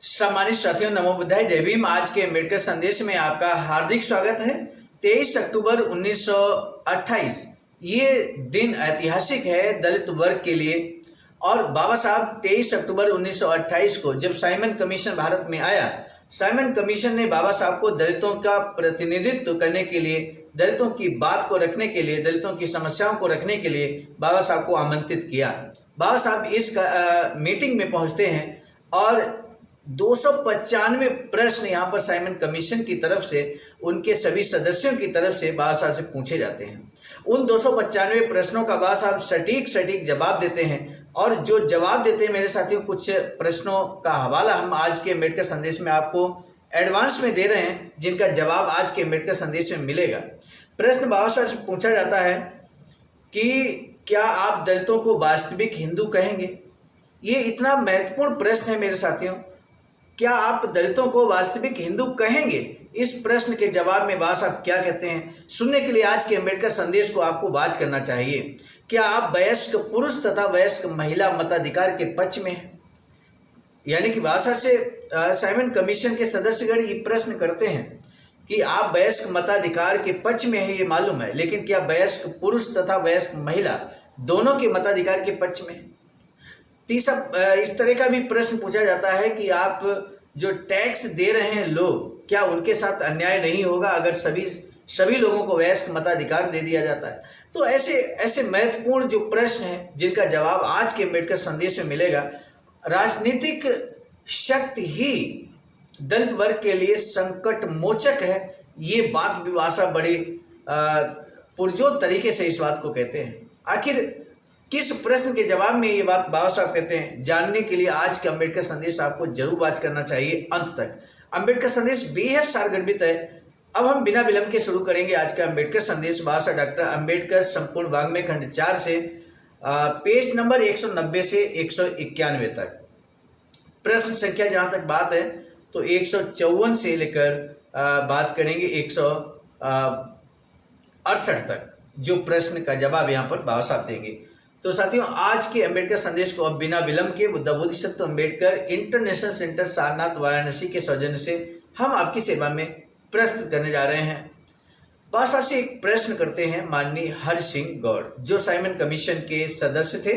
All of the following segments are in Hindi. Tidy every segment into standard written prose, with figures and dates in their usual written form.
सम्मानित साथियों, नमो बुद्धाय, जय भीम। आज के अम्बेडकर संदेश में आपका हार्दिक स्वागत है। 23 अक्टूबर 1928 ये दिन ऐतिहासिक है दलित वर्ग के लिए। और बाबा साहब 23 अक्टूबर 1928 को जब साइमन कमीशन भारत में आया, साइमन कमीशन ने बाबा साहब को दलितों का प्रतिनिधित्व करने के लिए, दलितों की बात को रखने के लिए, दलितों की समस्याओं को रखने के लिए बाबा साहब को आमंत्रित किया। बाबा साहब इस मीटिंग में पहुंचते हैं और 295 प्रश्न यहाँ पर साइमन कमीशन की तरफ से, उनके सभी सदस्यों की तरफ से बाबा साहब से पूछे जाते हैं। उन 295 प्रश्नों का बाबा साहब सटीक जवाब देते हैं। और जो जवाब देते हैं मेरे साथियों, कुछ प्रश्नों का हवाला हम आज के अम्बेडकर संदेश में आपको एडवांस में दे रहे हैं, जिनका जवाब आज के अम्बेडकर संदेश में मिलेगा। प्रश्न बाबा साहब से पूछा जाता है कि क्या आप दलितों को वास्तविक हिंदू कहेंगे? ये इतना महत्वपूर्ण प्रश्न है मेरे साथियों। क्या आप दलितों को वास्तविक हिंदू कहेंगे? इस प्रश्न के जवाब में बाबा साहब क्या कहते हैं, सुनने के लिए आज के अम्बेडकर संदेश को आपको वाच करना चाहिए। क्या आप वयस्क पुरुष तथा वयस्क महिला मताधिकार के पक्ष में हैं? यानी कि बाबा साहब से साइमन कमीशन के सदस्यगण ये प्रश्न करते हैं कि आप वयस्क मताधिकार के पक्ष में है, ये मालूम है, लेकिन क्या वयस्क पुरुष तथा वयस्क महिला दोनों के मताधिकार के पक्ष में? तीसरा, इस तरह का भी प्रश्न पूछा जाता है कि आप जो टैक्स दे रहे हैं लोग, क्या उनके साथ अन्याय नहीं होगा अगर सभी लोगों को वयस्क मताधिकार दे दिया जाता है? तो ऐसे महत्वपूर्ण जो प्रश्न हैं, जिनका जवाब आज के अम्बेडकर संदेश में मिलेगा। राजनीतिक शक्ति ही दलित वर्ग के लिए संकट मोचक है, ये बात भी बाबा साहब बड़े पुरजोर तरीके से इस बात को कहते हैं। आखिर किस प्रश्न के जवाब में ये बात बाबा साहब कहते हैं, जानने के लिए आज का अम्बेडकर संदेश आपको जरूर वाच करना चाहिए अंत तक। अम्बेडकर संदेश बेहद सारगर्भित है। अब हम बिना विलंब के शुरू करेंगे आज का अम्बेडकर संदेश। बाबा साहब डॉक्टर अम्बेडकर संपूर्ण वाङ्मय खंड 4 से पेज नंबर 190 से 191 तक। प्रश्न संख्या जहाँ तक बात है तो 154 से लेकर बात करेंगे 168 तक, जो प्रश्न का जवाब यहाँ पर बाबा साहब देंगे। तो साथियों, आज के अम्बेडकर संदेश को अब बिना विलंब के the Bodhisattva Ambedkar international centre Sarnath Varanasi के सौजन्य से हम आपकी सेवा में प्रस्तुत करने जा रहे हैं। बाबा साहब से एक प्रश्न करते हैं माननीय हर सिंह गौड़, जो साइमन कमीशन के सदस्य थे।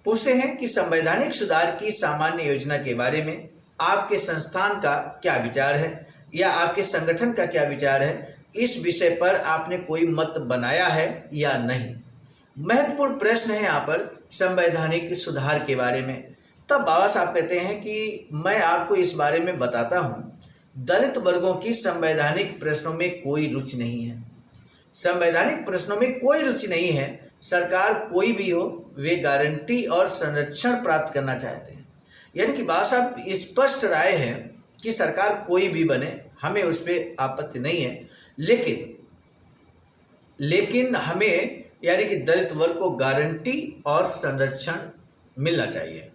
पूछते हैं कि संवैधानिक सुधार की सामान्य योजना के बारे में आपके संस्थान का क्या विचार है, या आपके संगठन का क्या विचार है? इस विषय पर आपने कोई मत बनाया है या नहीं? महत्वपूर्ण प्रश्न है यहाँ पर संवैधानिक सुधार के बारे में। तब बाबा साहब कहते हैं कि मैं आपको इस बारे में बताता हूँ, दलित वर्गों की संवैधानिक प्रश्नों में कोई रुचि नहीं है। संवैधानिक प्रश्नों में कोई रुचि नहीं है। सरकार कोई भी हो, वे गारंटी और संरक्षण प्राप्त करना चाहते हैं। यानी कि बाबा साहब स्पष्ट राय है कि सरकार कोई भी बने, हमें उस पर आपत्ति नहीं है, लेकिन हमें यानी कि दलित वर्ग को गारंटी और संरक्षण मिलना चाहिए,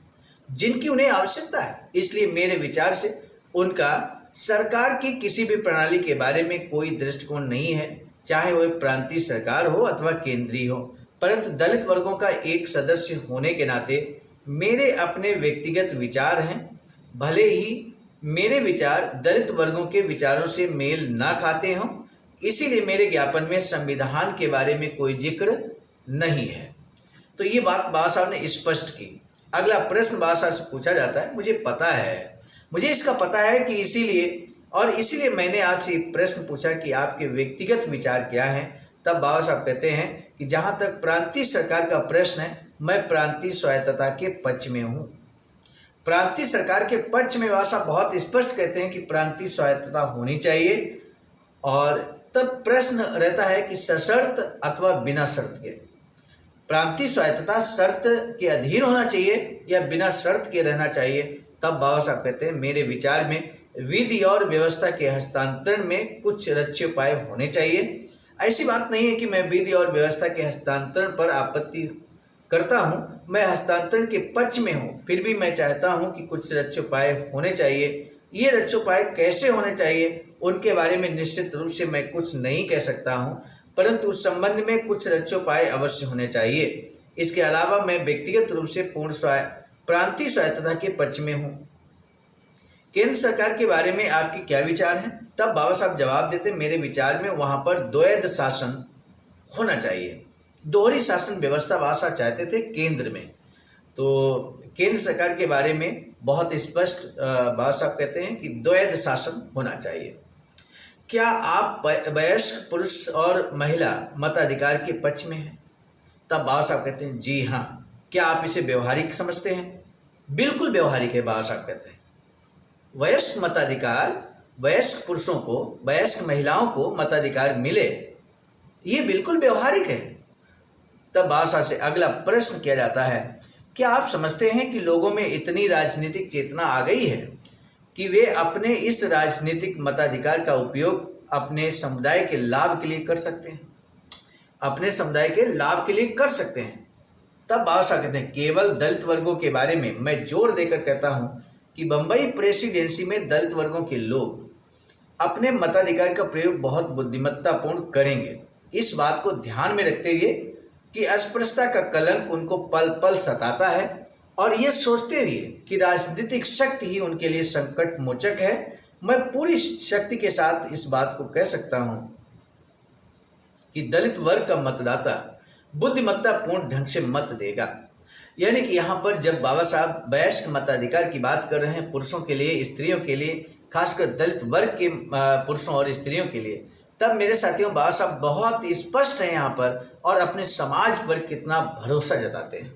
जिनकी उन्हें आवश्यकता है। इसलिए मेरे विचार से उनका सरकार की किसी भी प्रणाली के बारे में कोई दृष्टिकोण नहीं है, चाहे वह प्रांतीय सरकार हो अथवा केंद्रीय हो। परंतु दलित वर्गों का एक सदस्य होने के नाते मेरे अपने व्यक्तिगत विचार हैं। भले ही मेरे विचार दलित वर्गों के विचारों से मेल ना खाते हों, इसीलिए मेरे ज्ञापन में संविधान के बारे में कोई जिक्र नहीं है। तो ये बात बाबा साहब ने स्पष्ट की। अगला प्रश्न बाबा साहब से पूछा जाता है, मुझे इसका पता है कि इसीलिए मैंने आपसे एक प्रश्न पूछा कि आपके व्यक्तिगत विचार क्या हैं। तब बाबा साहब कहते हैं कि जहाँ तक प्रांतीय सरकार का प्रश्न है, मैं प्रांतीय स्वायत्तता के पक्ष में हूँ। प्रांतीय सरकार के पक्ष में बाबा साहब बहुत स्पष्ट कहते हैं कि प्रांतीय स्वायत्तता होनी चाहिए। और तब प्रश्न रहता है कि सशर्त अथवा बिना शर्त के प्रांतीय स्वायत्तता शर्त के अधीन होना चाहिए या बिना शर्त के रहना चाहिए। तब बाबा साहब कहते हैं, मेरे विचार में विधि और व्यवस्था के हस्तांतरण में कुछ रक्षोपाय होने चाहिए। ऐसी बात नहीं है कि मैं विधि और व्यवस्था के हस्तांतरण पर आपत्ति करता हूँ, मैं हस्तांतरण के पक्ष में हूँ, फिर भी मैं चाहता हूँ कि कुछ रक्षोपाय होने चाहिए। ये रक्षोपाय कैसे होने चाहिए, उनके बारे में निश्चित रूप से मैं कुछ नहीं कह सकता हूँ, परंतु उस संबंध में कुछ रक्षोपाय अवश्य होने चाहिए। इसके अलावा मैं व्यक्तिगत रूप से प्रांतीय स्वायत्तता के पक्ष में हूँ। केंद्र सरकार के बारे में आपके क्या विचार हैं? तब बाबा साहब जवाब देते, मेरे विचार में वहाँ पर द्वैध शासन होना चाहिए, दोहरी शासन व्यवस्था बाबा साहब चाहते थे केंद्र में। तो केंद्र सरकार के बारे में बहुत स्पष्ट बाबा साहब कहते हैं कि द्वैध शासन होना चाहिए। क्या आप वयस्क पुरुष और महिला मताधिकार के पक्ष में हैं? तब बाबा साहब कहते हैं जी हाँ। क्या आप इसे व्यवहारिक समझते हैं? बिल्कुल व्यवहारिक है। बाबा साहब कहते हैं वयस्क मताधिकार, वयस्क पुरुषों को, वयस्क महिलाओं को मताधिकार मिले, ये बिल्कुल व्यवहारिक है। तब बाबा साहब से अगला प्रश्न किया जाता है, क्या आप समझते हैं कि लोगों में इतनी राजनीतिक चेतना आ गई है कि वे अपने इस राजनीतिक मताधिकार का उपयोग अपने समुदाय के लाभ के लिए कर सकते हैं? अपने समुदाय के लाभ के लिए कर सकते हैं। तब बाबा साहब कहते हैं केवल दलित वर्गों के बारे में मैं जोर देकर कहता हूं कि बंबई प्रेसिडेंसी में दलित वर्गों के लोग अपने मताधिकार का प्रयोग बहुत बुद्धिमत्तापूर्ण करेंगे। इस बात को ध्यान में रखते हुए कि अस्पृश्यता का कलंक उनको पल पल सताता है और ये सोचते हुए कि राजनीतिक शक्ति ही उनके लिए संकट मोचक है, मैं पूरी शक्ति के साथ इस बात को कह सकता हूं कि दलित वर्ग का मतदाता बुद्धिमत्तापूर्ण ढंग से मत देगा। यानी कि यहाँ पर जब बाबा साहब वयस्क मताधिकार की बात कर रहे हैं पुरुषों के लिए, स्त्रियों के लिए, खासकर दलित वर्ग के पुरुषों और स्त्रियों के लिए, तब मेरे साथियों बाबा साहब बहुत स्पष्ट हैं यहाँ पर और अपने समाज पर कितना भरोसा जताते हैं।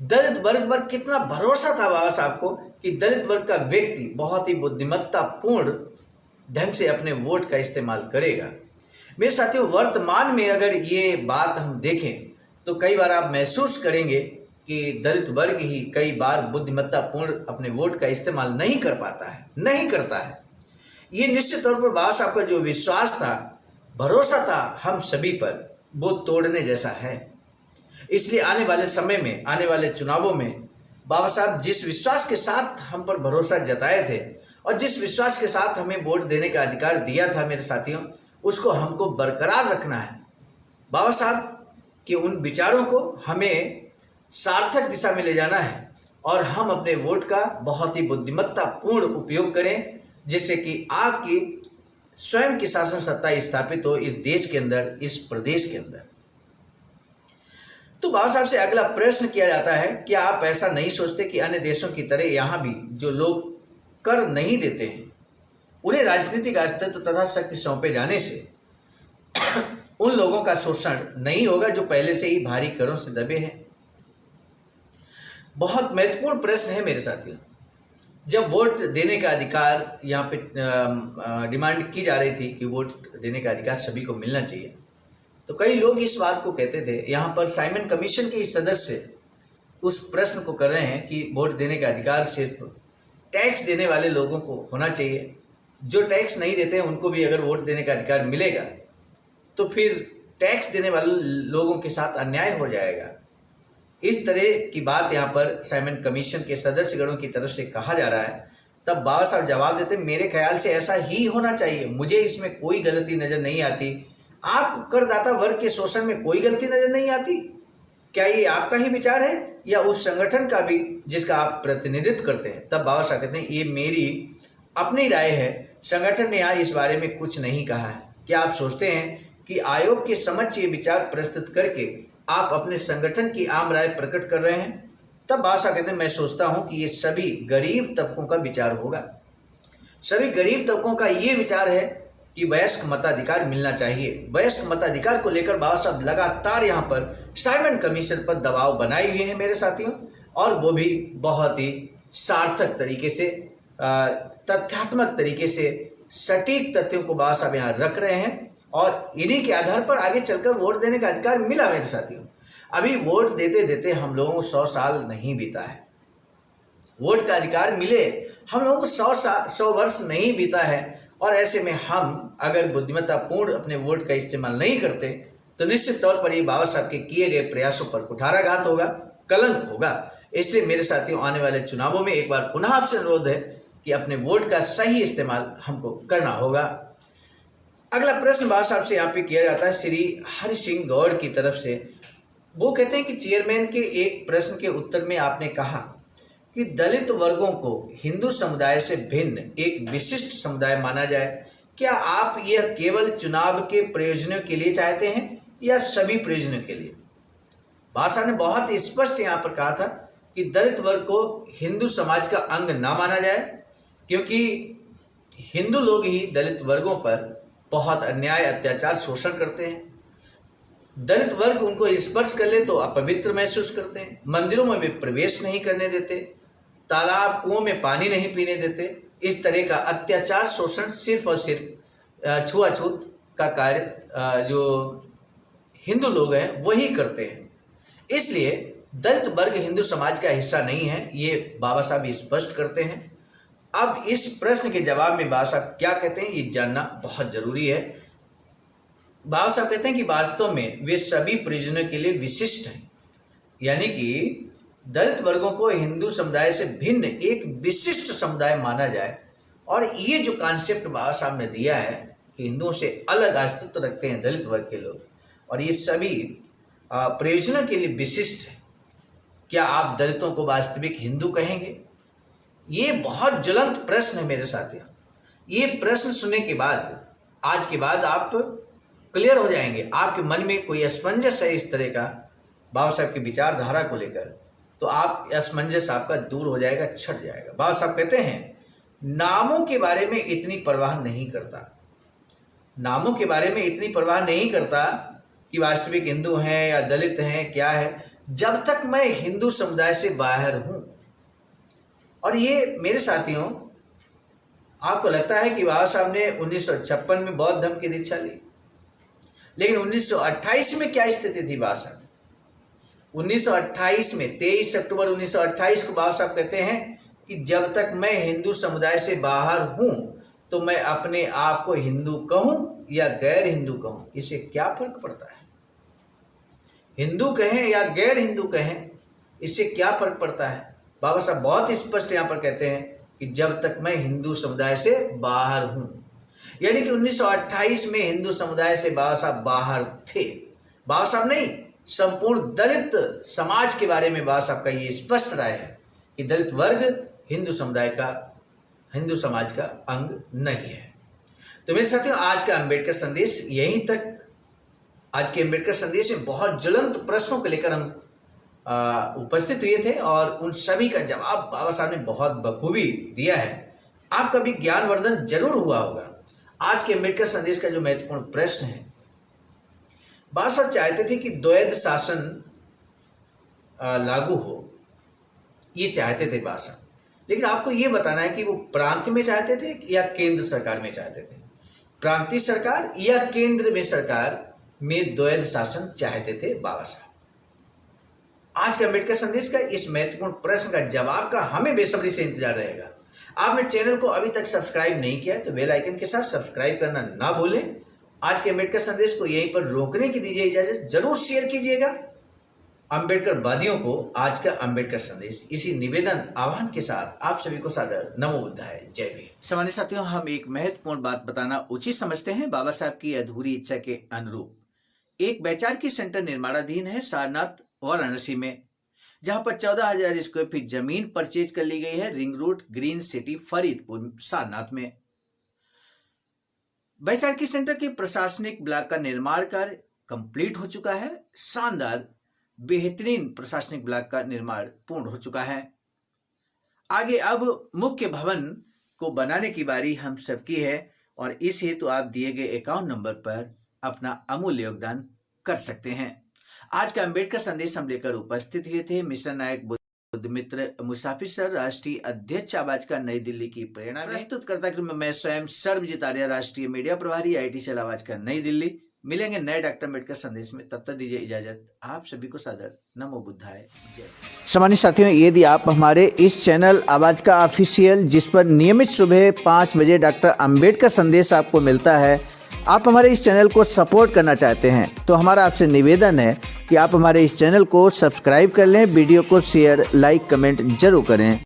दलित वर्ग पर कितना भरोसा था बाबा साहब को कि दलित वर्ग का व्यक्ति बहुत ही बुद्धिमत्तापूर्ण ढंग से अपने वोट का इस्तेमाल करेगा। मेरे साथियों वर्तमान में अगर ये बात हम देखें तो कई बार आप महसूस करेंगे कि दलित वर्ग ही कई बार बुद्धिमत्तापूर्ण अपने वोट का इस्तेमाल नहीं कर पाता है, नहीं करता है। ये निश्चित तौर पर बाबा साहब का जो विश्वास था, भरोसा था हम सभी पर, वो तोड़ने जैसा है। इसलिए आने वाले समय में, आने वाले चुनावों में बाबा साहब जिस विश्वास के साथ हम पर भरोसा जताए थे और जिस विश्वास के साथ हमें वोट देने का अधिकार दिया था मेरे साथियों, उसको हमको बरकरार रखना है। बाबा साहब के उन विचारों को हमें सार्थक दिशा में ले जाना है और हम अपने वोट का बहुत ही बुद्धिमत्तापूर्ण उपयोग करें, जिससे कि आपकी स्वयं की शासन सत्ता स्थापित हो इस देश के अंदर, इस प्रदेश के अंदर। तो बाबा साहब से अगला प्रश्न किया जाता है, क्या आप ऐसा नहीं सोचते कि अन्य देशों की तरह यहाँ भी जो लोग कर नहीं देते हैं, उन्हें राजनीतिक अस्तित्व तथा शक्ति सौंपे जाने से उन लोगों का शोषण नहीं होगा जो पहले से ही भारी करों से दबे हैं? बहुत महत्वपूर्ण प्रश्न है मेरे साथियों। जब वोट देने का अधिकार यहाँ पे डिमांड की जा रही थी कि वोट देने का अधिकार सभी को मिलना चाहिए, तो कई लोग इस बात को कहते थे। यहाँ पर साइमन कमीशन के सदस्य उस प्रश्न को कर रहे हैं कि वोट देने का अधिकार सिर्फ टैक्स देने वाले लोगों को होना चाहिए, जो टैक्स नहीं देते हैं उनको भी अगर वोट देने का अधिकार मिलेगा तो फिर टैक्स देने वाले लोगों के साथ अन्याय हो जाएगा। इस तरह की बात यहाँ पर साइमन कमीशन के सदस्यगणों की तरफ से कहा जा रहा है। तब बाबा साहब जवाब देते, मेरे ख्याल से ऐसा ही होना चाहिए, मुझे इसमें कोई गलती नज़र नहीं आती। आप करदाता वर्ग के शोषण में कोई गलती नज़र नहीं आती? क्या ये आपका ही विचार है या उस संगठन का भी जिसका आप प्रतिनिधित्व करते हैं? तब बाबा साहब कहते हैं, ये मेरी अपनी राय है, संगठन ने यहाँ इस बारे में कुछ नहीं कहा है। क्या आप सोचते हैं कि आयोग के समक्ष ये विचार प्रस्तुत करके आप अपने संगठन की आम राय प्रकट कर रहे हैं? तब बाबा साहब कहते हैं, मैं सोचता हूं कि ये सभी गरीब तबकों का विचार होगा। सभी गरीब तबकों का ये विचार है कि वयस्क मताधिकार मिलना चाहिए। वयस्क मताधिकार को लेकर बाबा साहब लगातार यहाँ पर साइमन कमीशन पर दबाव बनाए हुए हैं मेरे साथियों, और वो भी बहुत ही सार्थक तरीके से, तथ्यात्मक तरीके से सटीक तथ्यों को बाबा साहब यहाँ रख रहे हैं और इन्हीं के आधार पर आगे चलकर वोट देने का अधिकार मिला मेरे साथियों। अभी वोट देते देते हम लोगों को 100 साल नहीं बीता है। वोट का अधिकार मिले हम लोगों को 100 वर्ष नहीं बीता है, और ऐसे में हम अगर बुद्धिमत्तापूर्ण अपने वोट का इस्तेमाल नहीं करते तो निश्चित तौर पर ये बाबा साहब के किए गए प्रयासों पर कुठाराघात होगा, कलंक होगा। इसलिए मेरे साथियों आने वाले चुनावों में एक बार पुनः आपसे अनुरोध है कि अपने वोट का सही इस्तेमाल हमको करना होगा। अगला प्रश्न बाबा साहब से यहाँ पे किया जाता है श्री हरि सिंह गौड़ की तरफ से। वो कहते हैं कि चेयरमैन के एक प्रश्न के उत्तर में आपने कहा कि दलित वर्गों को हिंदू समुदाय से भिन्न एक विशिष्ट समुदाय माना जाए? क्या आप यह केवल चुनाव के प्रयोजनों के लिए चाहते हैं या सभी प्रयोजनों के लिए? बाबा साहब ने बहुत स्पष्ट यहाँ पर कहा था कि दलित वर्ग को हिंदू समाज का अंग ना माना जाए, क्योंकि हिंदू लोग ही दलित वर्गों पर बहुत अन्याय, अत्याचार, शोषण करते हैं। दलित वर्ग उनको स्पर्श कर ले तो अपवित्र महसूस करते हैं, मंदिरों में भी प्रवेश नहीं करने देते, तालाब कुओं में पानी नहीं पीने देते। इस तरह का अत्याचार, शोषण सिर्फ और सिर्फ छुआछूत का कार्य जो हिंदू लोग हैं वही करते हैं। इसलिए दलित वर्ग हिंदू समाज का हिस्सा नहीं है, ये बाबा साहब स्पष्ट करते हैं। अब इस प्रश्न के जवाब में बाबा साहब क्या कहते हैं ये जानना बहुत जरूरी है। बाबा साहब कहते हैं कि वास्तव में वे सभी प्रयोजनों के लिए विशिष्ट हैं, यानी कि दलित वर्गों को हिंदू समुदाय से भिन्न एक विशिष्ट समुदाय माना जाए। और ये जो कॉन्सेप्ट बाबा साहब ने दिया है कि हिंदुओं से अलग अस्तित्व रखते हैं दलित वर्ग के लोग और ये सभी प्रयोजनों के लिए विशिष्ट है, क्या आप दलितों को वास्तविक हिंदू कहेंगे? ये बहुत ज्वलंत प्रश्न है मेरे साथियों। ये प्रश्न सुनने के बाद, आज के बाद आप क्लियर हो जाएंगे, आपके मन में कोई असमंजस है इस तरह का बाबा साहब की विचारधारा को लेकर, तो आप असमंजस आपका दूर हो जाएगा, छट जाएगा। बाबा साहब कहते हैं नामों के बारे में इतनी परवाह नहीं करता, नामों के बारे में इतनी परवाह नहीं करता कि वास्तविक हिंदू हैं या दलित हैं, क्या है, जब तक मैं हिंदू समुदाय से बाहर हूं। और ये मेरे साथियों, आपको लगता है कि बाबा साहब ने 1956 में बौद्ध धर्म की दीक्षा ली, लेकिन 1928 में क्या स्थिति थी बाबा साहब? 1928 में 23 अक्टूबर 1928 को बाबा साहब कहते हैं कि जब तक मैं हिंदू समुदाय से बाहर हूं तो मैं अपने आप को हिंदू कहूं या गैर हिंदू कहूं, इससे क्या फर्क पड़ता है? हिंदू कहें या गैर हिंदू कहें, इससे क्या फर्क पड़ता है? बाबा साहब बहुत स्पष्ट यहाँ पर कहते हैं कि जब तक मैं हिंदू समुदाय से बाहर हूं, यानी कि 1928 में हिंदू समुदाय से बाबा साहब बाहर थे। बाबा साहब नहीं, संपूर्ण दलित समाज के बारे में बाबा साहब का ये स्पष्ट राय है कि दलित वर्ग हिंदू समुदाय का, हिंदू समाज का अंग नहीं है। तो मेरे साथियों, आज का अम्बेडकर संदेश यहीं तक। आज के अम्बेडकर संदेश में बहुत ज्वलंत प्रश्नों को लेकर हम उपस्थित हुए थे और उन सभी का जवाब बाबा साहब ने बहुत बखूबी दिया है। आपका भी ज्ञानवर्धन जरूर हुआ होगा। आज के अम्बेडकर संदेश का जो महत्वपूर्ण प्रश्न है, बाबा साहब चाहते थे कि द्वैध शासन लागू हो, ये चाहते थे बाबा साहब, लेकिन आपको ये बताना है कि वो प्रांत में चाहते थे या केंद्र सरकार में चाहते थे। प्रांतीय सरकार या केंद्र में सरकार में द्वैध शासन चाहते थे बाबा साहब। आज के अम्बेडकर संदेश का इस महत्वपूर्ण प्रश्न का जवाब का हमें बेसब्री से इंतजार रहेगा। आपने चैनल को अभी तक सब्सक्राइब नहीं किया तो बेल आइकन के साथ सब्सक्राइब करना ना भूलें। आज के अम्बेडकर संदेश को यहीं पर रोकने की दीजिए इजाजत, जरूर शेयर कीजिएगा अम्बेडकर वादियों को आज का अम्बेडकर संदेश। इसी निवेदन आह्वान के साथ आप सभी को सादर नमो बुद्धाय, जय भीम। सामान्य साथियों, हम एक महत्वपूर्ण बात बताना उचित समझते हैं। बाबा साहब की अधूरी इच्छा के अनुरूप एक वैचारिकी सेंटर निर्माणाधीन है सारनाथ वाराणसी में, जहां पर 14,000 स्क्वायर फीट जमीन परचेज कर ली गई है ring road, green city, Faridpur, Sarnath में। वैचारिकी सेंटर के प्रशासनिक ब्लॉक का निर्माण कार्य कंप्लीट हो चुका है। शानदार बेहतरीन प्रशासनिक ब्लॉक का निर्माण पूर्ण हो चुका है। आगे अब मुख्य भवन को बनाने की बारी हम सबकी है और इस हेतु आप दिए गए अकाउंट नंबर पर अपना अमूल्य योगदान कर सकते हैं। आज का अम्बेडकर संदेश हम लेकर उपस्थित हुए थे मिशन नायक बुद्ध मित्र मुसाफिर सर, राष्ट्रीय अध्यक्ष आवाज का नई दिल्ली की प्रेरणा में। प्रस्तुत करता क्रम मैं स्वयं सर्वजीत आर्य, राष्ट्रीय मीडिया प्रभारी, IT सेल आवाज का नई दिल्ली। मिलेंगे नए डॉक्टर अम्बेडकर संदेश में, तब तक दीजिए इजाजत। आप सभी को सादर नमो बुद्धाय, जय। सम्मानित साथियों, यदि आप हमारे इस चैनल आवाज का ऑफिशियल, जिस पर नियमित सुबह 5 बजे डॉक्टर अम्बेडकर संदेश आपको मिलता है, आप हमारे इस चैनल को सपोर्ट करना चाहते हैं तो हमारा आपसे निवेदन है कि आप हमारे इस चैनल को सब्सक्राइब कर लें, वीडियो को शेयर, लाइक, कमेंट जरूर करें।